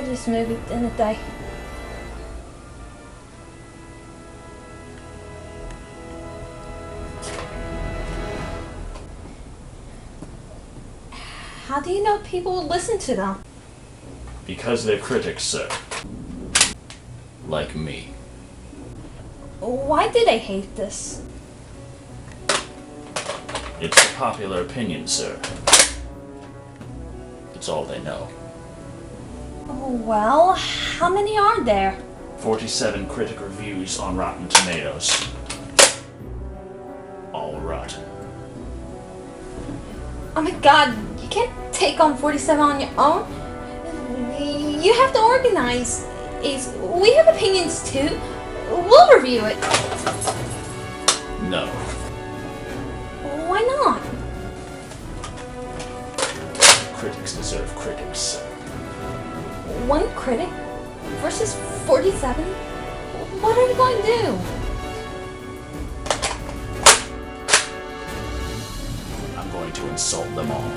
enjoyed this movie, didn't they? How do you know people will listen to them? Because they're critics, sir. Like me. Why do they hate this? It's the popular opinion, sir. It's all they know. Well, how many are there? 47 critic reviews on Rotten Tomatoes. All rotten. Oh my god, you can't take on 47 on your own. You have to organize. We have opinions too. We'll review it. No. Why not? Critics deserve critics. One critic versus 47? What are we going to do? I'm going to insult them all.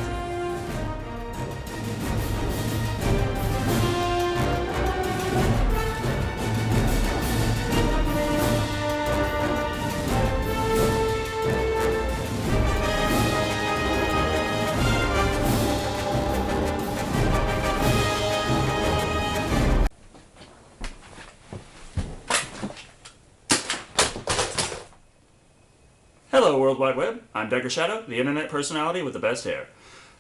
Hello, World Wide Web. I'm Dr. Shado, the internet personality with the best hair.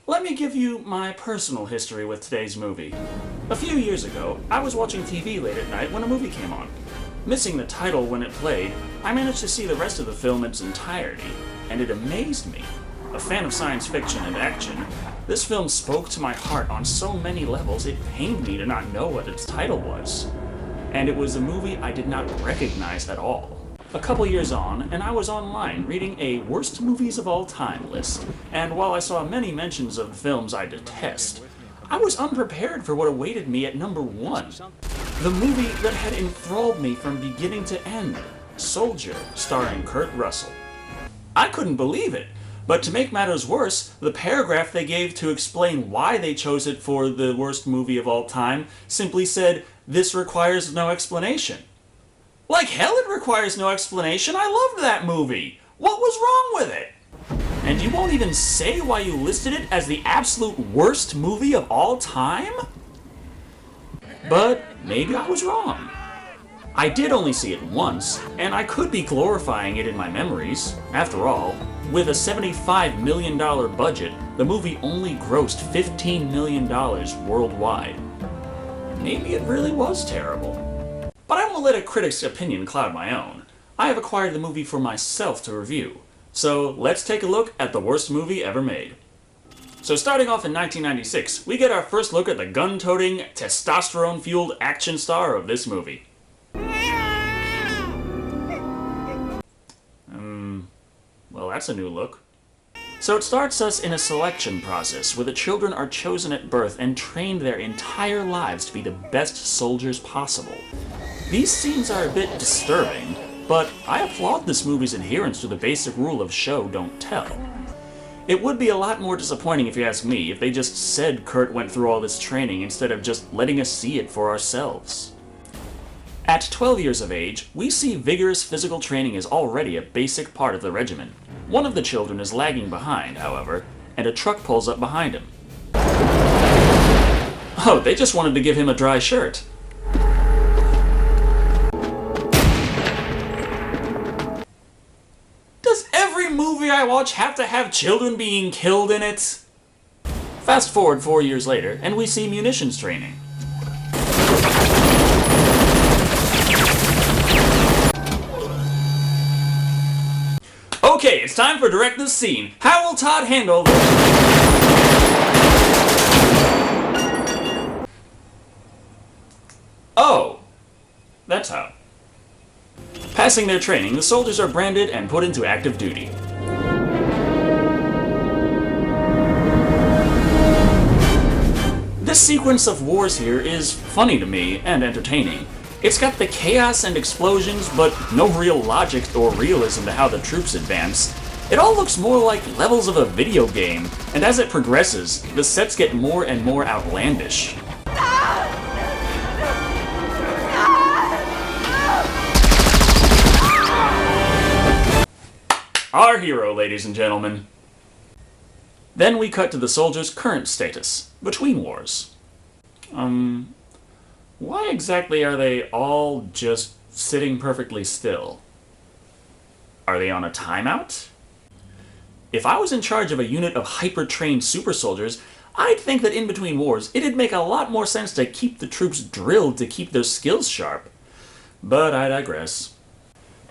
Let me give you my personal history with today's movie. A few years ago, I was watching TV late at night when a movie came on. Missing the title when it played, I managed to see the rest of the film in its entirety, and it amazed me. A fan of science fiction and action, this film spoke to my heart on so many levels it pained me to not know what its title was. And it was a movie I did not recognize at all. A couple years on, and I was online reading a worst movies of all time list, and while I saw many mentions of films I detest, I was unprepared for what awaited me at number 1. The movie that had enthralled me from beginning to end, Soldier, starring Kurt Russel. I couldn't believe it, but to make matters worse, the paragraph they gave to explain why they chose it for the worst movie of all time simply said, "This requires no explanation." Like hell it requires no explanation. I loved that movie. What was wrong with it? And you won't even say why you listed it as the absolute worst movie of all time? But maybe I was wrong. I did only see it once, and I could be glorifying it in my memories. After all, with a $75 million budget, the movie only grossed $15 million worldwide. Maybe it really was terrible. But I won't let a critic's opinion cloud my own. I have acquired the movie for myself to review. So let's take a look at the worst movie ever made. So starting off in 1996, we get our first look at the gun-toting, testosterone-fueled action star of this movie. Well, that's a new look. So it starts us in a selection process where the children are chosen at birth and trained their entire lives to be the best soldiers possible. These scenes are a bit disturbing, but I applaud this movie's adherence to the basic rule of show, don't tell. It would be a lot more disappointing, if you ask me, if they just said Kurt went through all this training instead of just letting us see it for ourselves. At 12 years of age, we see vigorous physical training is already a basic part of the regimen. One of the children is lagging behind, however, and a truck pulls up behind him. Oh, they just wanted to give him a dry shirt. Does every movie I watch have to have children being killed in it? Fast forward 4 years later, and we see munitions training. Okay, it's time for Direct This Scene. How will Todd handle this? Oh, that's how. Passing their training, the soldiers are branded and put into active duty. This sequence of wars here is funny to me and entertaining. It's got the chaos and explosions, but no real logic or realism to how the troops advance. It all looks more like levels of a video game, and as it progresses, the sets get more and more outlandish. our hero, ladies and gentlemen. Then we cut to the soldiers' current status, between wars. Why exactly are they all just sitting perfectly still? Are they on a timeout? If I was in charge of a unit of hyper-trained super soldiers, I'd think that in between wars, it'd make a lot more sense to keep the troops drilled to keep their skills sharp. But I digress.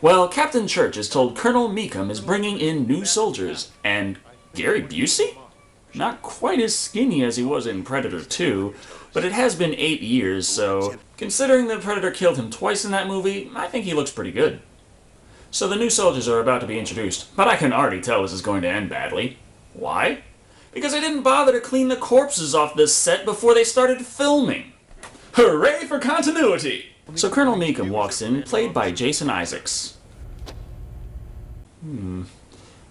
Well, Captain Church is told Colonel Meachem is bringing in new soldiers, and Gary Busey? Not quite as skinny as he was in Predator 2, but it has been 8 years, so considering the Predator killed him twice in that movie, I think he looks pretty good. So the new soldiers are about to be introduced, but I can already tell this is going to end badly. Why? Because they didn't bother to clean the corpses off this set before they started filming. Hooray for continuity! So Colonel Meachem walks in, played by Jason Isaacs. Do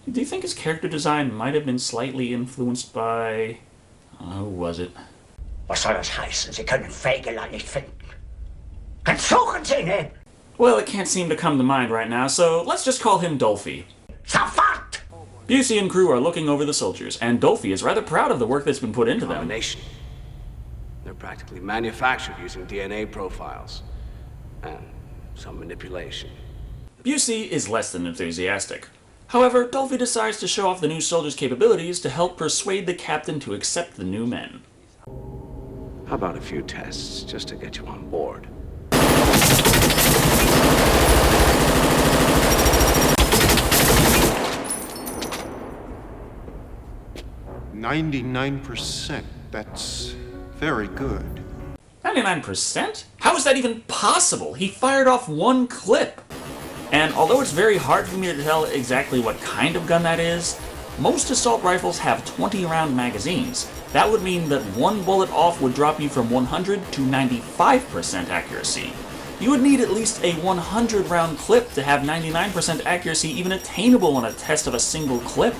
you think his character design might have been slightly influenced by... who was it? Was soll das heißen? Sie können Fegelein nicht finden. Dann suchen Sie ihn hin! Well, it can't seem to come to mind right now, so let's just call him Dolphy. Sofort! Busey and crew are looking over the soldiers, and Dolphy is rather proud of the work that's been put into them. Combination. They're practically manufactured using DNA profiles. And some manipulation. Busey is less than enthusiastic. However, Dolphy decides to show off the new soldiers' capabilities to help persuade the captain to accept the new men. How about a few tests, just to get you on board? 99%. That's very good. 99%? How is that even possible? He fired off one clip. And although it's very hard for me to tell exactly what kind of gun that is, most assault rifles have 20-round magazines. That would mean that one bullet off would drop you from 100 to 95% accuracy. You would need at least a 100-round clip to have 99% accuracy even attainable on a test of a single clip.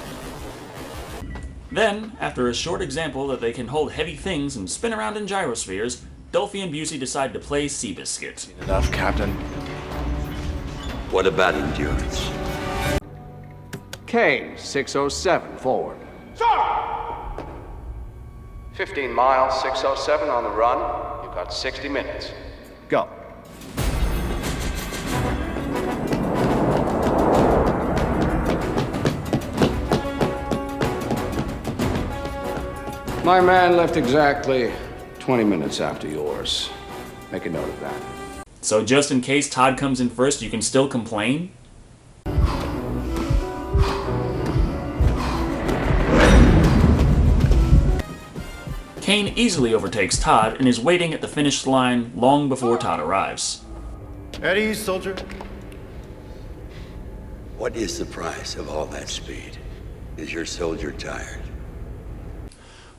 Then, after a short example that they can hold heavy things and spin around in gyrospheres, Dolphy and Busey decide to play Seabiscuit. Enough, Captain. What about endurance? Kane, 607, forward. Sir! 15 miles, 607 on the run. You've got 60 minutes. Go. My man left exactly 20 minutes after yours. Make a note of that. So just in case Todd comes in first, you can still complain? Kane easily overtakes Todd and is waiting at the finish line long before Todd arrives. At ease, soldier. What is the price of all that speed? Is your soldier tired?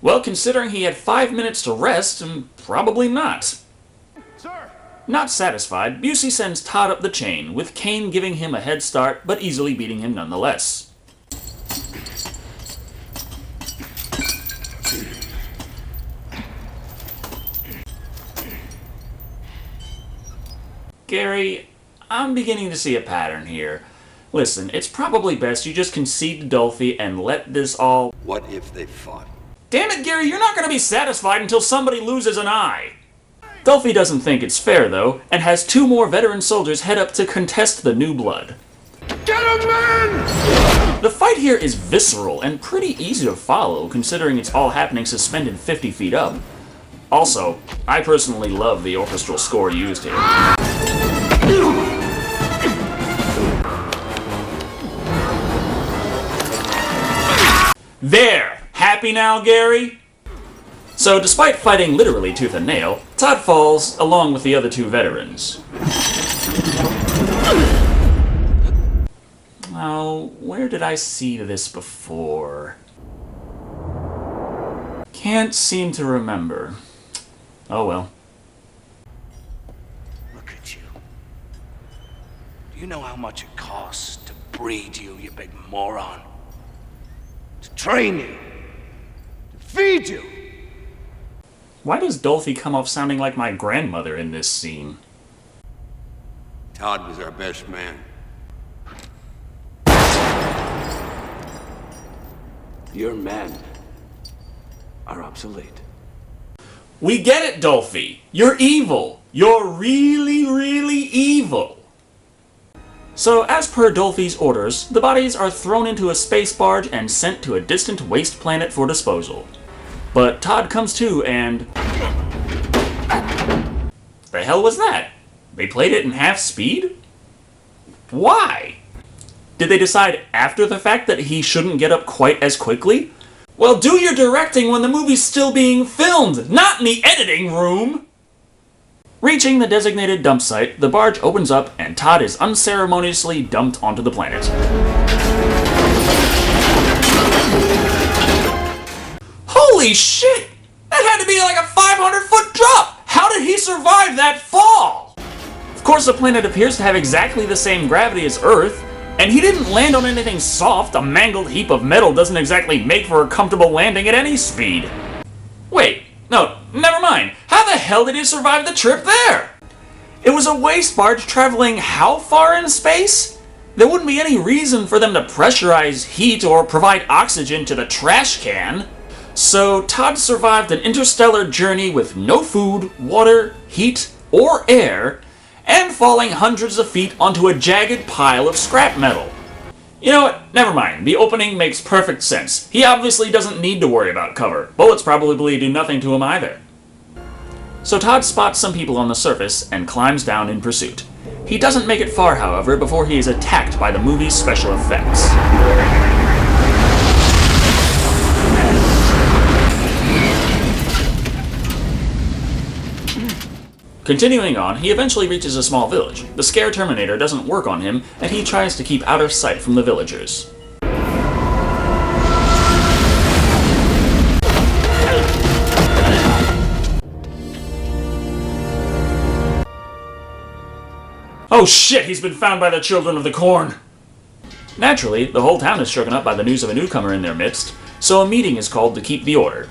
Well, considering he had 5 minutes to rest, probably not. Sir! Not satisfied, Busey sends Todd up the chain, with Kane giving him a head start, but easily beating him nonetheless. Gary, I'm beginning to see a pattern here. Listen, it's probably best you just concede to Dolphy and let this all... What if they fought? Damn it, Gary, you're not going to be satisfied until somebody loses an eye! Dolphy doesn't think it's fair, though, and has 2 more veteran soldiers head up to contest the new blood. Get him, man! The fight here is visceral and pretty easy to follow, considering it's all happening suspended 50 feet up. Also, I personally love the orchestral score used here. There! Happy now, Gary? So, despite fighting literally tooth and nail, Todd falls along with the other 2 veterans. Now, where did I see this before? Can't seem to remember. Oh well. Look at you. Do you know how much it costs to breed you, you big moron? To train you. To feed you. Why does Dolphy come off sounding like my grandmother in this scene? Todd was our best man. Your men are obsolete. We get it, Dolphy. You're evil. You're really, really evil. So, as per Dolphy's orders, the bodies are thrown into a space barge and sent to a distant waste planet for disposal. But Todd comes to and... The hell was that? They played it in half speed? Why? Did they decide after the fact that he shouldn't get up quite as quickly? Well, do your directing when the movie's still being filmed, not in the editing room! Reaching the designated dump site, the barge opens up and Todd is unceremoniously dumped onto the planet. Holy shit! That had to be like a 500-foot drop! How did he survive that fall? Of course, the planet appears to have exactly the same gravity as Earth, and he didn't land on anything soft. A mangled heap of metal doesn't exactly make for a comfortable landing at any speed. Wait, no, never mind. How the hell did he survive the trip there? It was a waste barge traveling how far in space? There wouldn't be any reason for them to pressurize heat or provide oxygen to the trash can. So Todd survived an interstellar journey with no food, water, heat, or air, and falling hundreds of feet onto a jagged pile of scrap metal. You know what? Never mind. The opening makes perfect sense. He obviously doesn't need to worry about cover. Bullets probably do nothing to him either. So Todd spots some people on the surface and climbs down in pursuit. He doesn't make it far, however, before he is attacked by the movie's special effects. Continuing on, he eventually reaches a small village. The scare terminator doesn't work on him, and he tries to keep out of sight from the villagers. Oh shit, he's been found by the Children of the Corn! Naturally, the whole town is shaken up by the news of a newcomer in their midst, so a meeting is called to keep the order.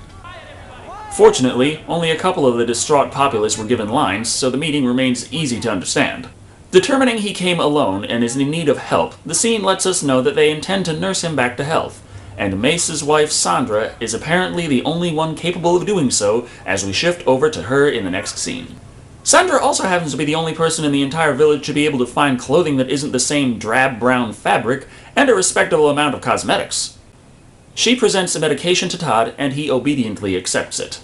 Fortunately, only a couple of the distraught populace were given lines, so the meeting remains easy to understand. Determining he came alone and is in need of help, the scene lets us know that they intend to nurse him back to health, and Mace's wife Sandra is apparently the only one capable of doing so as we shift over to her in the next scene. Sandra also happens to be the only person in the entire village to be able to find clothing that isn't the same drab brown fabric and a respectable amount of cosmetics. She presents a medication to Todd, and he obediently accepts it.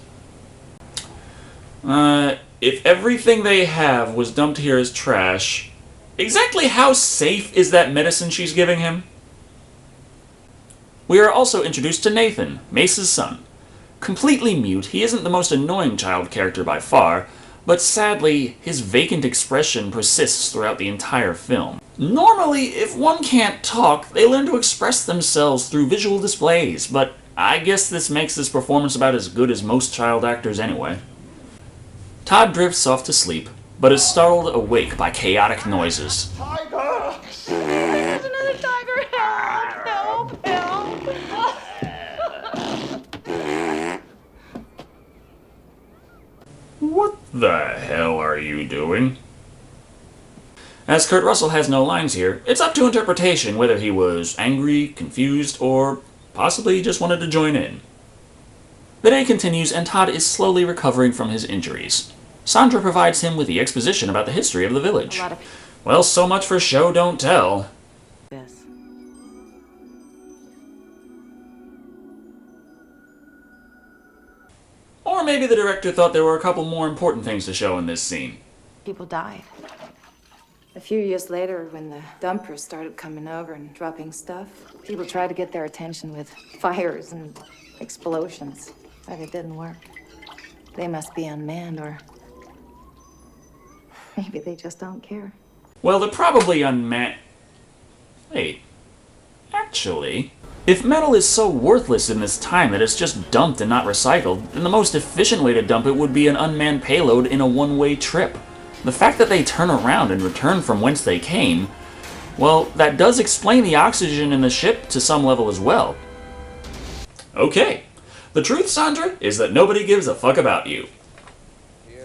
If everything they have was dumped here as trash, exactly how safe is that medicine she's giving him? We are also introduced to Nathan, Mace's son. Completely mute, he isn't the most annoying child character by far, but sadly, his vacant expression persists throughout the entire film. Normally, if one can't talk, they learn to express themselves through visual displays, but I guess this makes this performance about as good as most child actors anyway. Todd drifts off to sleep, but is startled awake by chaotic noises. Tiger! There's another tiger! Help! Help! Help! What the hell are you doing? As Kurt Russell has no lines here, it's up to interpretation whether he was angry, confused, or possibly just wanted to join in. The day continues and Todd is slowly recovering from his injuries. Sandra provides him with the exposition about the history of the village. Well, so much for show don't tell. Yes. Or maybe the director thought there were a couple more important things to show in this scene. People died. A few years later, when the dumpers started coming over and dropping stuff, people tried to get their attention with fires and explosions, but it didn't work. They must be unmanned, or maybe they just don't care. Well, they're probably Wait. Actually, if metal is so worthless in this time that it's just dumped and not recycled, then the most efficient way to dump it would be an unmanned payload in a one-way trip. The fact that they turn around and return from whence they came, well, that does explain the oxygen in the ship to some level as well. Okay. The truth, Sandra, is that nobody gives a fuck about you.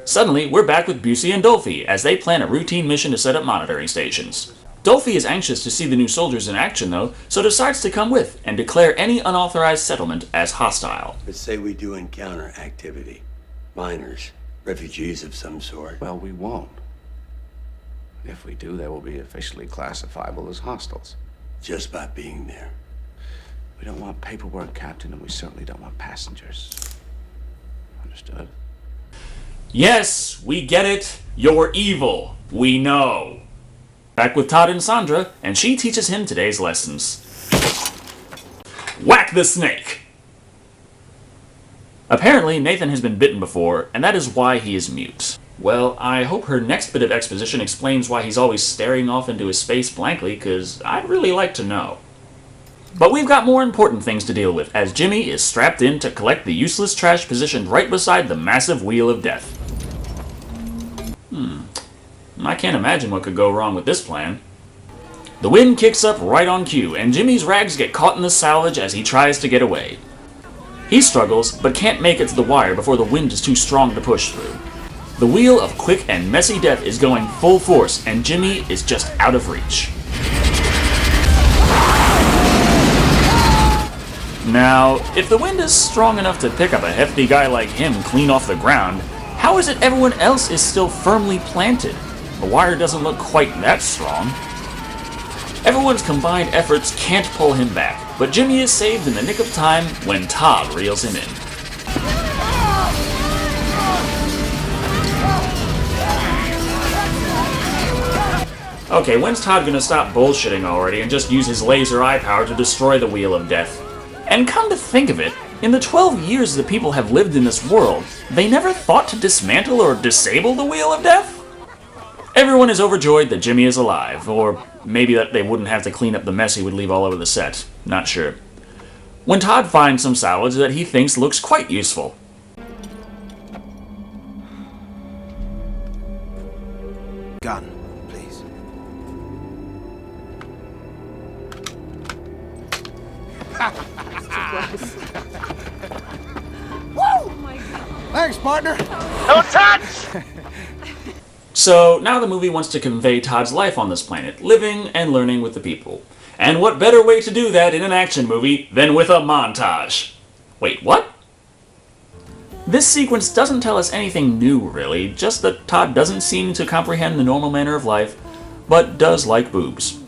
Suddenly, we're back with Busey and Dolphy as they plan a routine mission to set up monitoring stations. Dolphy is anxious to see the new soldiers in action, though, so decides to come with and declare any unauthorized settlement as hostile. But say we do encounter activity. Miners, refugees of some sort. Well, we won't. If we do, they will be officially classifiable as hostiles. Just by being there. We don't want paperwork, Captain, and we certainly don't want passengers. Understood? Yes, we get it. You're evil. We know. Back with Todd and Sandra, and she teaches him today's lessons. Whack the snake! Apparently, Nathan has been bitten before, and that is why he is mute. Well, I hope her next bit of exposition explains why he's always staring off into his space blankly, because I'd really like to know. But we've got more important things to deal with, as Jimmy is strapped in to collect the useless trash positioned right beside the massive Wheel of Death. I can't imagine what could go wrong with this plan. The wind kicks up right on cue, and Jimmy's rags get caught in the salvage as he tries to get away. He struggles, but can't make it to the wire before the wind is too strong to push through. The wheel of quick and messy death is going full force, and Jimmy is just out of reach. Now, if the wind is strong enough to pick up a hefty guy like him clean off the ground, how is it everyone else is still firmly planted? The wire doesn't look quite that strong. Everyone's combined efforts can't pull him back, but Jimmy is saved in the nick of time when Todd reels him in. Okay, when's Todd gonna stop bullshitting already and just use his laser eye power to destroy the Wheel of Death? And come to think of it, in the 12 years the people have lived in this world, they never thought to dismantle or disable the Wheel of Death? Everyone is overjoyed that Jimmy is alive, or maybe that they wouldn't have to clean up the mess he would leave all over the set. Not sure. When Todd finds some salvage that he thinks looks quite useful. Gun, please. Thanks, partner. So, now the movie wants to convey Todd's life on this planet, living and learning with the people. And what better way to do that in an action movie than with a montage? Wait, what? This sequence doesn't tell us anything new, really, just that Todd doesn't seem to comprehend the normal manner of life, but does like boobs.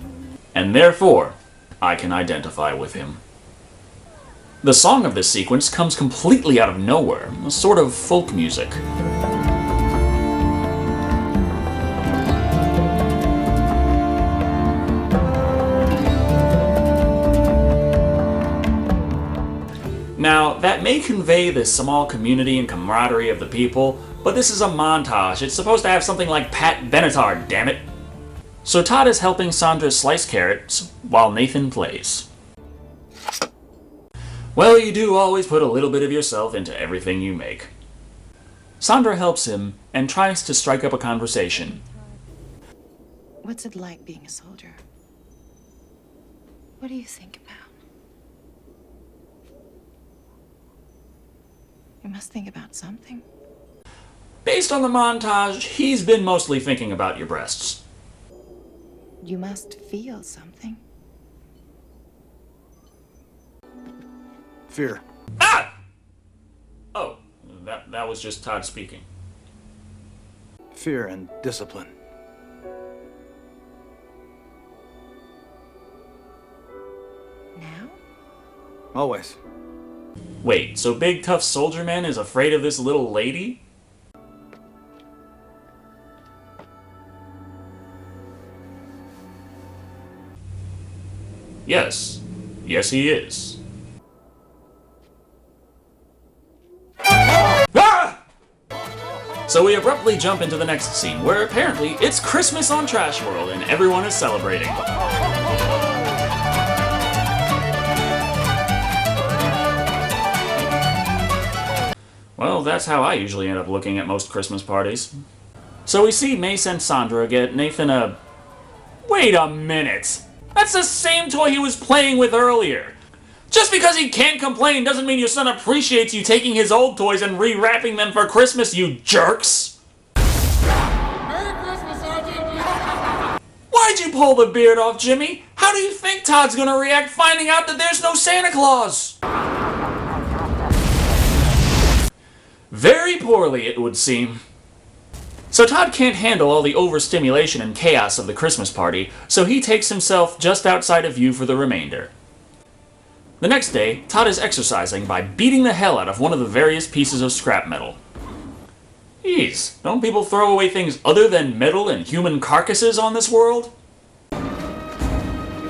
And therefore, I can identify with him. The song of this sequence comes completely out of nowhere, a sort of folk music. Now, that may convey the small community and camaraderie of the people, but this is a montage. It's supposed to have something like Pat Benatar, damn it. So Todd is helping Sandra slice carrots while Nathan plays. Well, you do always put a little bit of yourself into everything you make. Sandra helps him and tries to strike up a conversation. What's it like being a soldier? What do you think about? You must think about something. Based on the montage, he's been mostly thinking about your breasts. You must feel something. Fear. Ah! Oh, that was just Todd speaking. Fear and discipline. Now? Always. Wait, so Big Tough Soldier Man is afraid of this little lady? Yes. Yes, he is. Ah! So we abruptly jump into the next scene, where apparently it's Christmas on Trash World and everyone is celebrating. Well, that's how I usually end up looking at most Christmas parties. So we see Mace and Sandra get Nathan a... Wait a minute! That's the same toy he was playing with earlier! Just because he can't complain doesn't mean your son appreciates you taking his old toys and rewrapping them for Christmas, you jerks! Merry Christmas, Sergeant! Why'd you pull the beard off, Jimmy? How do you think Todd's gonna react finding out that there's no Santa Claus? Very poorly, it would seem. So Todd can't handle all the overstimulation and chaos of the Christmas party, so he takes himself just outside of view for the remainder. The next day, Todd is exercising by beating the hell out of one of the various pieces of scrap metal. Jeez, don't people throw away things other than metal and human carcasses on this world? You're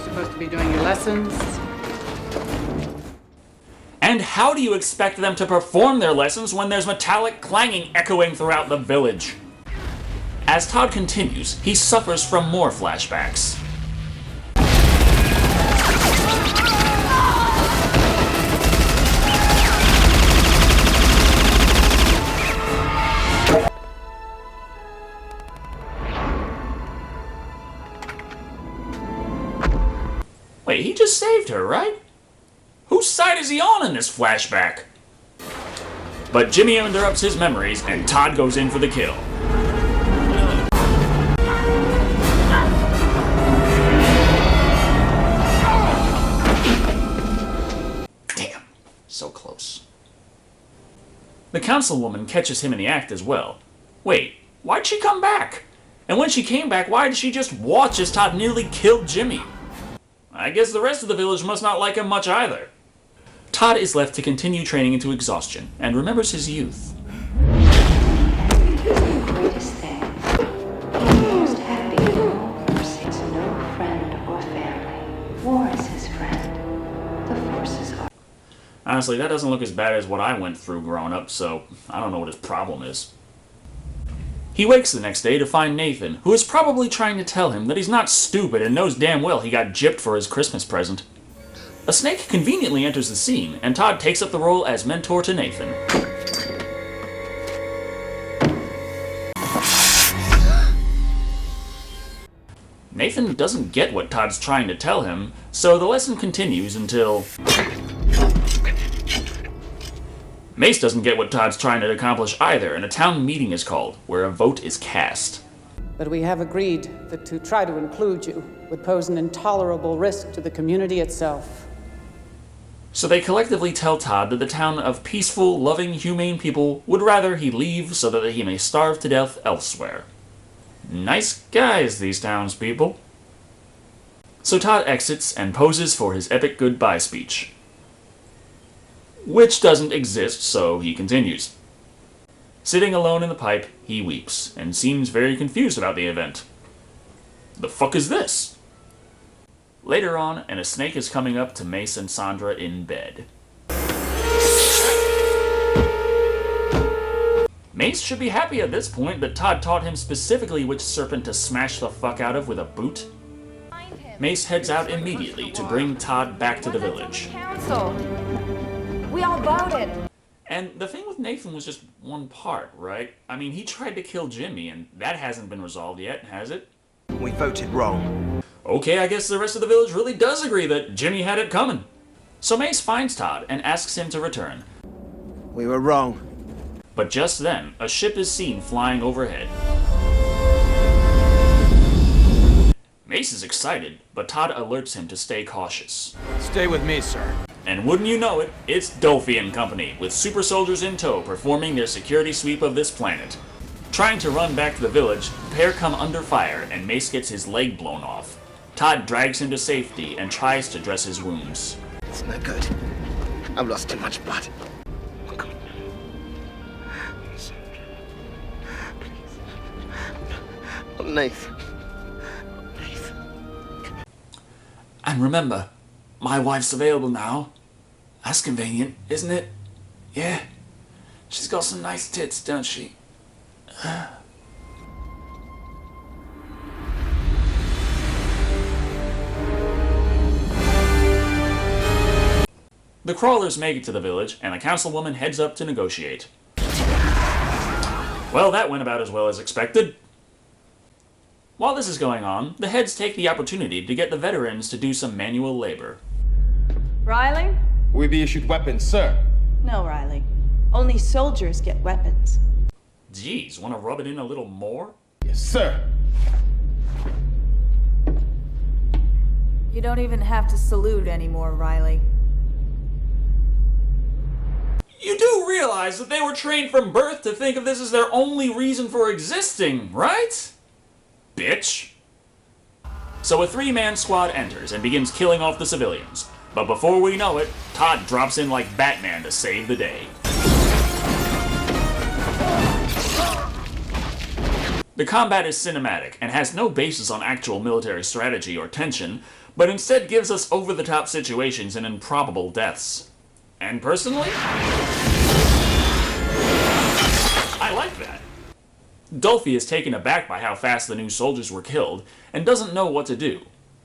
supposed to be doing your lessons. And how do you expect them to perform their lessons when there's metallic clanging echoing throughout the village? As Todd continues, he suffers from more flashbacks. Wait, he just saved her, right? Whose side is he on in this flashback? But Jimmy interrupts his memories and Todd goes in for the kill. Damn, so close. The councilwoman catches him in the act as well. Wait, why'd she come back? And when she came back, why did she just watch as Todd nearly killed Jimmy? I guess the rest of the village must not like him much either. Todd is left to continue training into exhaustion and remembers his youth. The greatest thing, the most happy of all pursuits, no friend or family. War is his friend. The forces are. Honestly, that doesn't look as bad as what I went through growing up, so I don't know what his problem is. He wakes the next day to find Nathan, who is probably trying to tell him that he's not stupid and knows damn well he got gypped for his Christmas present. A snake conveniently enters the scene, and Todd takes up the role as mentor to Nathan. Nathan doesn't get what Todd's trying to tell him, so the lesson continues until... Mace doesn't get what Todd's trying to accomplish either, and a town meeting is called, where a vote is cast. But we have agreed that to try to include you would pose an intolerable risk to the community itself. So they collectively tell Todd that the town of peaceful, loving, humane people would rather he leave so that he may starve to death elsewhere. Nice guys, these townspeople. So Todd exits and poses for his epic goodbye speech. Which doesn't exist, so he continues. Sitting alone in the pipe, he weeps, and seems very confused about the event. The fuck is this? Later on, and a snake is coming up to Mace and Sandra in bed. Mace should be happy at this point that Todd taught him specifically which serpent to smash the fuck out of with a boot. Mace heads out immediately to bring Todd back to the village. We all voted. And the thing with Nathan was just one part, right? I mean, he tried to kill Jimmy, and that hasn't been resolved yet, has it? We voted wrong. Okay, I guess the rest of the village really does agree that Jimmy had it coming. So Mace finds Todd and asks him to return. We were wrong. But just then, a ship is seen flying overhead. Mace is excited, but Todd alerts him to stay cautious. Stay with me, sir. And wouldn't you know it, it's Dolphy and company, with super soldiers in tow performing their security sweep of this planet. Trying to run back to the village, the pair come under fire and Mace gets his leg blown off. Todd drags him to safety and tries to dress his wounds. It's no good. I've lost too much blood. Oh, God. Please. Oh, Nathan. And remember, my wife's available now. That's convenient, isn't it? Yeah. She's got some nice tits, don't she? The crawlers make it to the village, and the councilwoman heads up to negotiate. Well, that went about as well as expected. While this is going on, the heads take the opportunity to get the veterans to do some manual labor. Riley? We be issued weapons, sir. No, Riley. Only soldiers get weapons. Geez, want to rub it in a little more? Yes, sir. You don't even have to salute anymore, Riley. You do realize that they were trained from birth to think of this as their only reason for existing, right? Bitch. So a three-man squad enters and begins killing off the civilians. But before we know it, Todd drops in like Batman to save the day. The combat is cinematic and has no basis on actual military strategy or tension, but instead gives us over-the-top situations and improbable deaths. And personally, I like that. Dolphy is taken aback by how fast the new soldiers were killed and doesn't know what to do.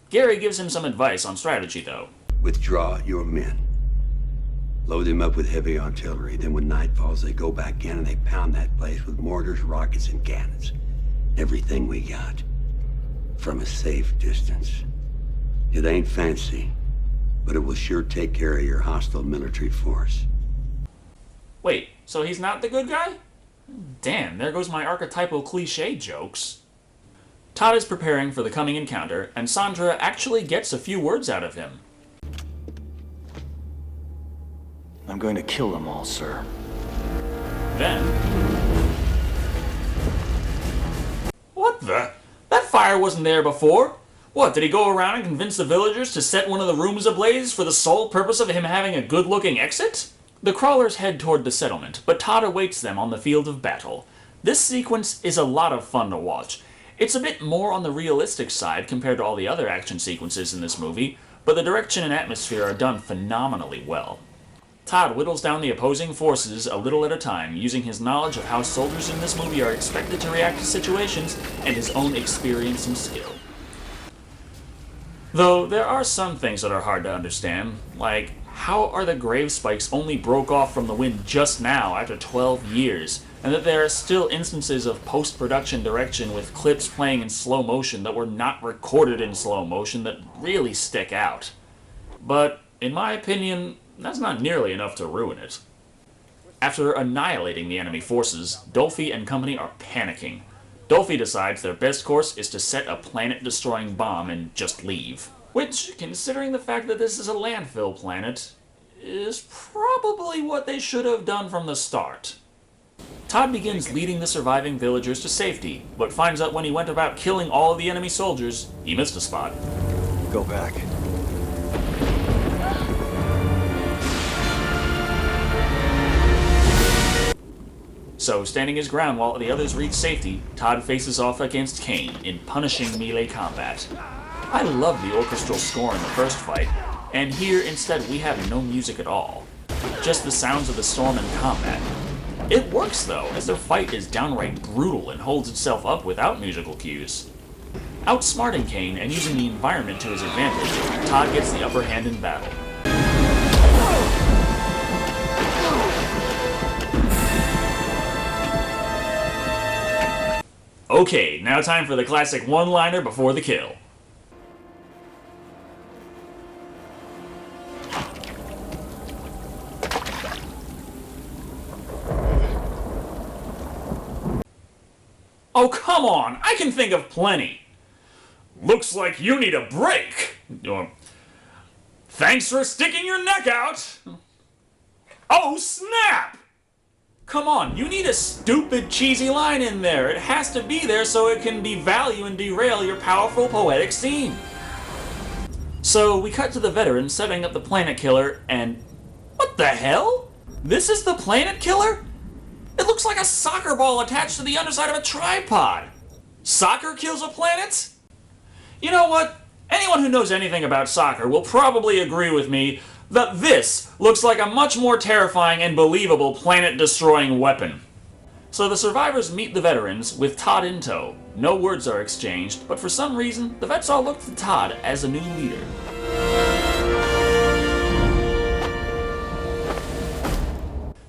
Gary gives him some advice on strategy, though. Withdraw your men. Load them up with heavy artillery. Then when night falls, they go back in and they pound that place with mortars, rockets, and cannons. Everything we got. From a safe distance. It ain't fancy, but it will sure take care of your hostile military force. Wait, so he's not the good guy? Damn, there goes my archetypal cliché jokes. Todd is preparing for the coming encounter, and Sandra actually gets a few words out of him. I'm going to kill them all, sir. Then... What the? That fire wasn't there before! What, did he go around and convince the villagers to set one of the rooms ablaze for the sole purpose of him having a good-looking exit? The crawlers head toward the settlement, but Todd awaits them on the field of battle. This sequence is a lot of fun to watch. It's a bit more on the realistic side compared to all the other action sequences in this movie, but the direction and atmosphere are done phenomenally well. Todd whittles down the opposing forces a little at a time, using his knowledge of how soldiers in this movie are expected to react to situations and his own experience and skill. Though there are some things that are hard to understand, like how are the grave spikes only broke off from the wind just now after 12 years, and that there are still instances of post-production direction with clips playing in slow motion that were not recorded in slow motion that really stick out. But, in my opinion, that's not nearly enough to ruin it. After annihilating the enemy forces, Dolphy and company are panicking. Dolphy decides their best course is to set a planet-destroying bomb and just leave. Which, considering the fact that this is a landfill planet, is probably what they should have done from the start. Todd begins leading the surviving villagers to safety, but finds out when he went about killing all of the enemy soldiers, he missed a spot. Go back. So, standing his ground while the others reach safety, Todd faces off against Kane in punishing melee combat. I love the orchestral score in the first fight, and here instead we have no music at all. Just the sounds of the storm and combat. It works though, as their fight is downright brutal and holds itself up without musical cues. Outsmarting Kane and using the environment to his advantage, Todd gets the upper hand in battle. Okay, now time for the classic one-liner before the kill. Oh, come on! I can think of plenty! Looks like you need a break! Thanks for sticking your neck out! Oh, snap! Come on, you need a stupid, cheesy line in there. It has to be there so it can devalue and derail your powerful, poetic scene. So, we cut to the veteran setting up the planet killer, and... What the hell? This is the planet killer? It looks like a soccer ball attached to the underside of a tripod. Soccer kills a planet? You know what? Anyone who knows anything about soccer will probably agree with me that this looks like a much more terrifying and believable planet-destroying weapon. So the survivors meet the veterans with Todd in tow. No words are exchanged, but for some reason, the vets all look to Todd as a new leader.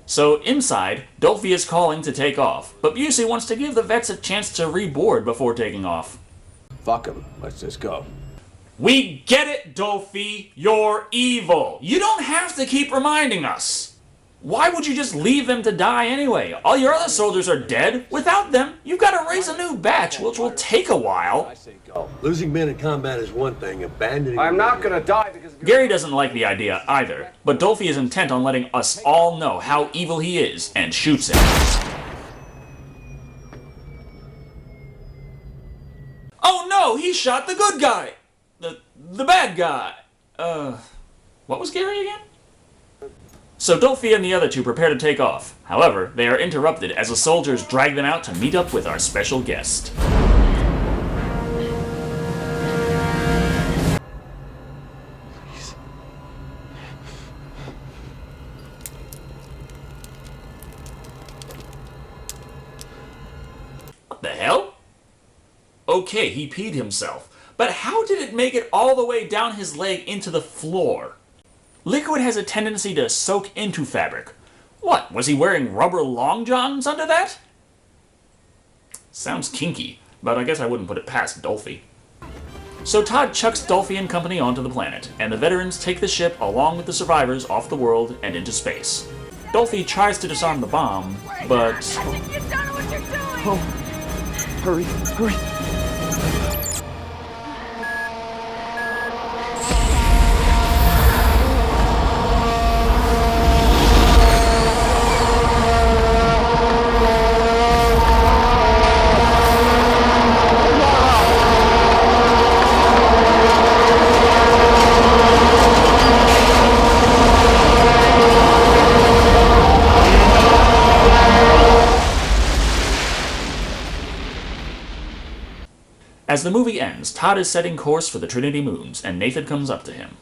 So inside, Dolphy is calling to take off, but Busey wants to give the vets a chance to reboard before taking off. Fuck him. Let's just go. We get it, Dolphy. You're evil. You don't have to keep reminding us. Why would you just leave them to die anyway? All your other soldiers are dead. Without them, you've got to raise a new batch, which will take a while. Losing men in combat is one thing, abandoning... I'm not gonna die because... Gary doesn't like the idea either, but Dolphy is intent on letting us all know how evil he is, and shoots him. Oh no, he shot the good guy! The bad guy. What was Gary again? So Dolphy and the other two prepare to take off. However, they are interrupted as the soldiers drag them out to meet up with our special guest. What the hell? Okay, he peed himself. But how did it make it all the way down his leg into the floor? Liquid has a tendency to soak into fabric. What, was he wearing rubber long johns under that? Sounds kinky, but I guess I wouldn't put it past Dolphy. So Todd chucks Dolphy and company onto the planet, and the veterans take the ship along with the survivors off the world and into space. Dolphy tries to disarm the bomb, but... Oh, hurry, hurry. As the movie ends, Todd is setting course for the Trinity Moons, and Nathan comes up to him.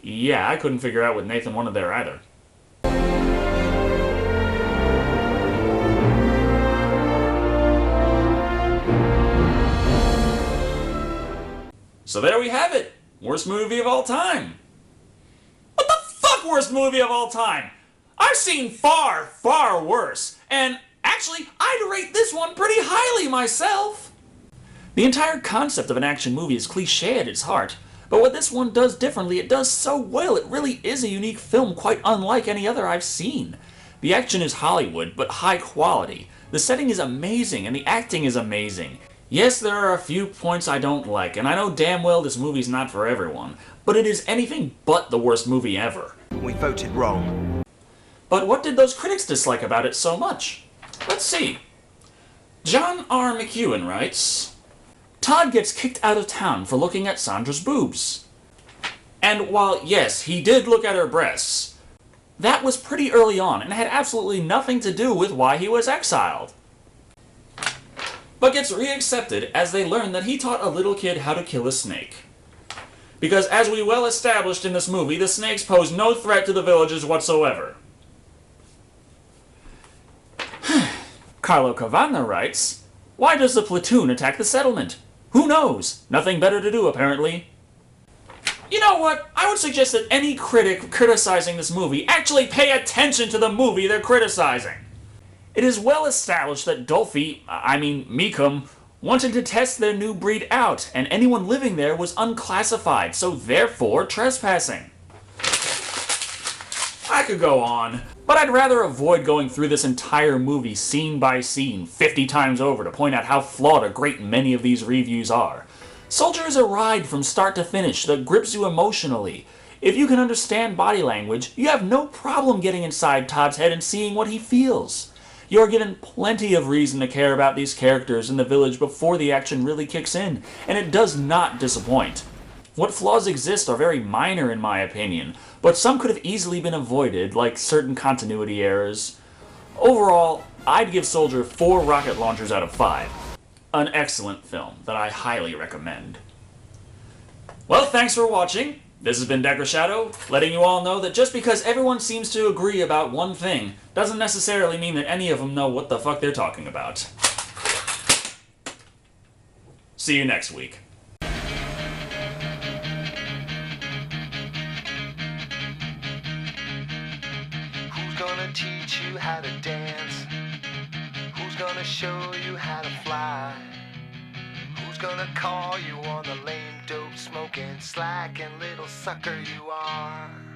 Yeah, I couldn't figure out what Nathan wanted there either. So there we have it! Worst movie of all time! What the fuck worst movie of all time? I've seen far, far worse, and actually, I'd rate this one pretty highly myself! The entire concept of an action movie is cliché at its heart, but what this one does differently, it does so well. It really is a unique film, quite unlike any other I've seen. The action is Hollywood, but high quality. The setting is amazing, and the acting is amazing. Yes, there are a few points I don't like, and I know damn well this movie's not for everyone, but it is anything but the worst movie ever. We voted wrong. But what did those critics dislike about it so much? Let's see. John R. McEwen writes, Todd gets kicked out of town for looking at Sandra's boobs. And while, yes, he did look at her breasts, that was pretty early on and had absolutely nothing to do with why he was exiled. But gets reaccepted as they learn that he taught a little kid how to kill a snake. Because as we well established in this movie, the snakes pose no threat to the villagers whatsoever. Carlo Cavanna writes, why does the platoon attack the settlement? Who knows? Nothing better to do, apparently. You know what? I would suggest that any critic criticizing this movie actually pay attention to the movie they're criticizing. It is well established that Meachem, wanted to test their new breed out, and anyone living there was unclassified, so therefore trespassing. I could go on, but I'd rather avoid going through this entire movie scene by scene 50 times over to point out how flawed a great many of these reviews are. Soldier is a ride from start to finish that grips you emotionally. If you can understand body language, you have no problem getting inside Todd's head and seeing what he feels. You are given plenty of reason to care about these characters in the village before the action really kicks in, and it does not disappoint. What flaws exist are very minor in my opinion, but some could have easily been avoided, like certain continuity errors. Overall, I'd give Soldier 4 rocket launchers out of 5. An excellent film that I highly recommend. Well, thanks for watching. This has been Shado, letting you all know that just because everyone seems to agree about one thing, doesn't necessarily mean that any of them know what the fuck they're talking about. See you next week. Who's gonna teach you how to dance? Who's gonna show you how to fly? Who's gonna call you on the lame dope smoking slacking little sucker you are?